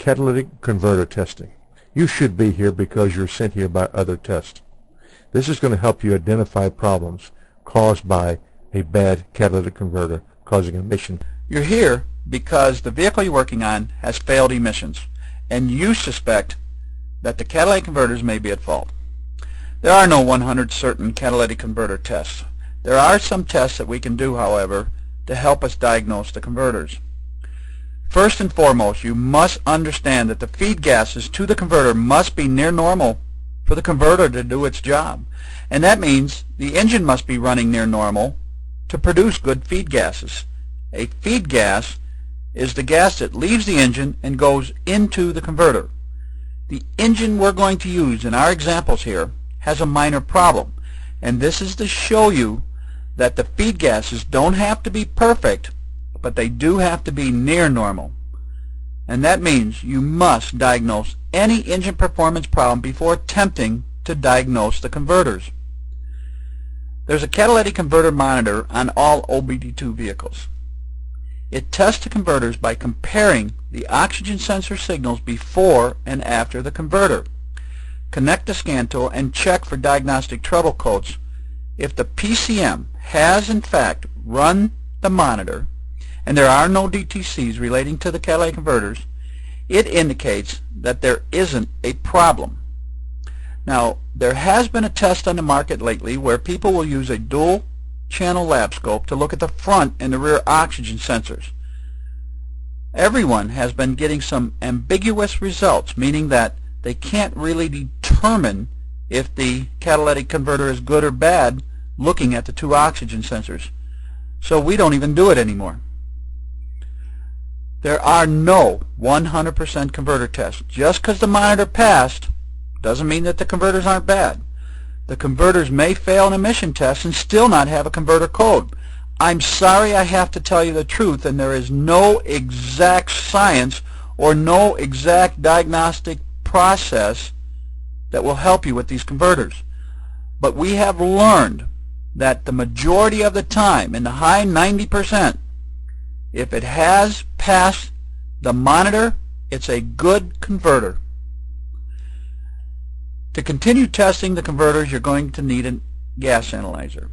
catalytic converter testing. You should be here because you're sent here by other tests. This is going to help you identify problems caused by a bad catalytic converter causing emission. You're here because the vehicle you're working on has failed emissions, and you suspect that the catalytic converters may be at fault. There are no 100 certain catalytic converter tests. There are some tests that we can do, however, to help us diagnose the converters. First and foremost, you must understand that the feed gases to the converter must be near normal for the converter to do its job. And that means the engine must be running near normal to produce good feed gases. A feed gas is the gas that leaves the engine and goes into the converter. The engine we're going to use in our examples here has a minor problem, and this is to show you that the feed gases don't have to be perfect, but they do have to be near normal. And that means you must diagnose any engine performance problem before attempting to diagnose the converters. There's a catalytic converter monitor on all OBD-II vehicles. It tests the converters by comparing the oxygen sensor signals before and after the converter. Connect the scan tool and check for diagnostic trouble codes. If the PCM has in fact run the monitor and there are no DTCs relating to the catalytic converters, it indicates that there isn't a problem. Now, there has been a test on the market lately where people will use a dual channel lab scope to look at the front and the rear oxygen sensors. Everyone has been getting some ambiguous results, meaning that they can't really determine if the catalytic converter is good or bad looking at the two oxygen sensors. So we don't even do it anymore. There are no 100% converter tests. Just because the monitor passed doesn't mean that the converters aren't bad. The converters may fail an emission test and still not have a converter code. I'm sorry I have to tell you the truth, and there is no exact science or no exact diagnostic process that will help you with these converters. But we have learned that the majority of the time, in the high 90%, if it has passed the monitor, it's a good converter. To continue testing the converters, you're going to need a gas analyzer.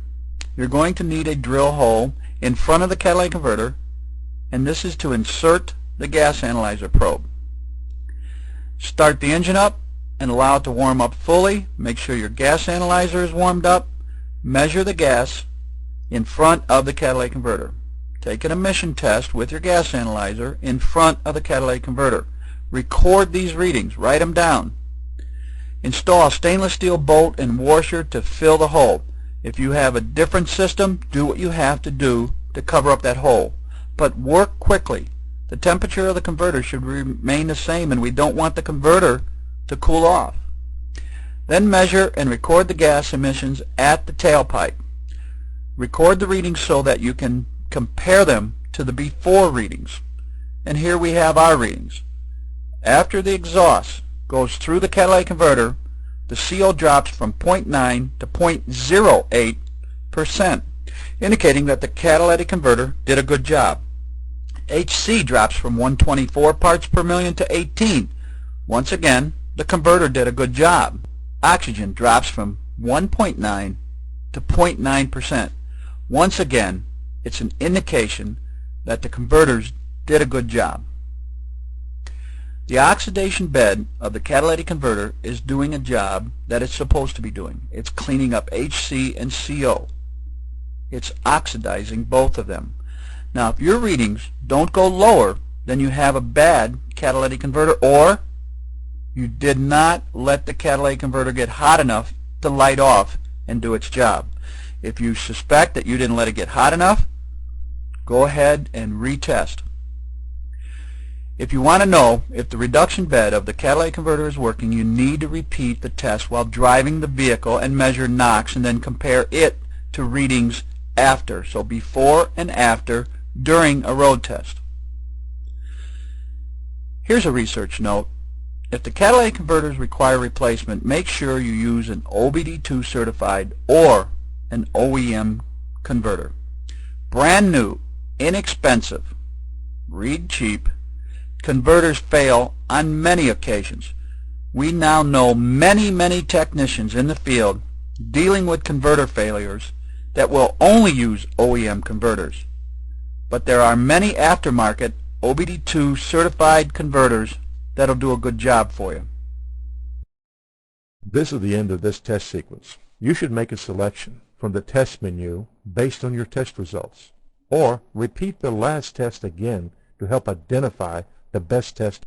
You're going to need a drill hole in front of the catalytic converter, and this is to insert the gas analyzer probe. Start the engine up and allow it to warm up fully. Make sure your gas analyzer is warmed up. Measure the gas in front of the catalytic converter. Take an emission test with your gas analyzer in front of the catalytic converter. Record these readings. Write them down. Install a stainless steel bolt and washer to fill the hole. If you have a different system, do what you have to do to cover up that hole. But work quickly. The temperature of the converter should remain the same, and we don't want the converter to cool off. Then measure and record the gas emissions at the tailpipe. Record the readings so that you can compare them to the before readings. And here we have our readings. After the exhaust goes through the catalytic converter, the CO drops from 0.9 to 0.08%, indicating that the catalytic converter did a good job. HC drops from 124 parts per million to 18. Once again, the converter did a good job. Oxygen drops from 1.9 to 0.9%. Once again, it's an indication that the converters did a good job. The oxidation bed of the catalytic converter is doing a job that it's supposed to be doing. It's cleaning up HC and CO. It's oxidizing both of them. Now, if your readings don't go lower, then you have a bad catalytic converter, or you did not let the catalytic converter get hot enough to light off and do its job. If you suspect that you didn't let it get hot enough, go ahead and retest. If you want to know if the reduction bed of the catalytic converter is working, you need to repeat the test while driving the vehicle and measure NOx, and then compare it to readings after, so before and after during a road test. Here's a research note. If the catalytic converters require replacement, make sure you use an OBD-II certified or an OEM converter. Brand new, inexpensive, read cheap, Converters fail on many occasions. We now know many technicians in the field dealing with converter failures that will only use OEM converters. But there are many aftermarket OBD-II certified converters that'll do a good job for you. This is the end of this test sequence. You should make a selection from the test menu based on your test results, or repeat the last test again to help identify the best test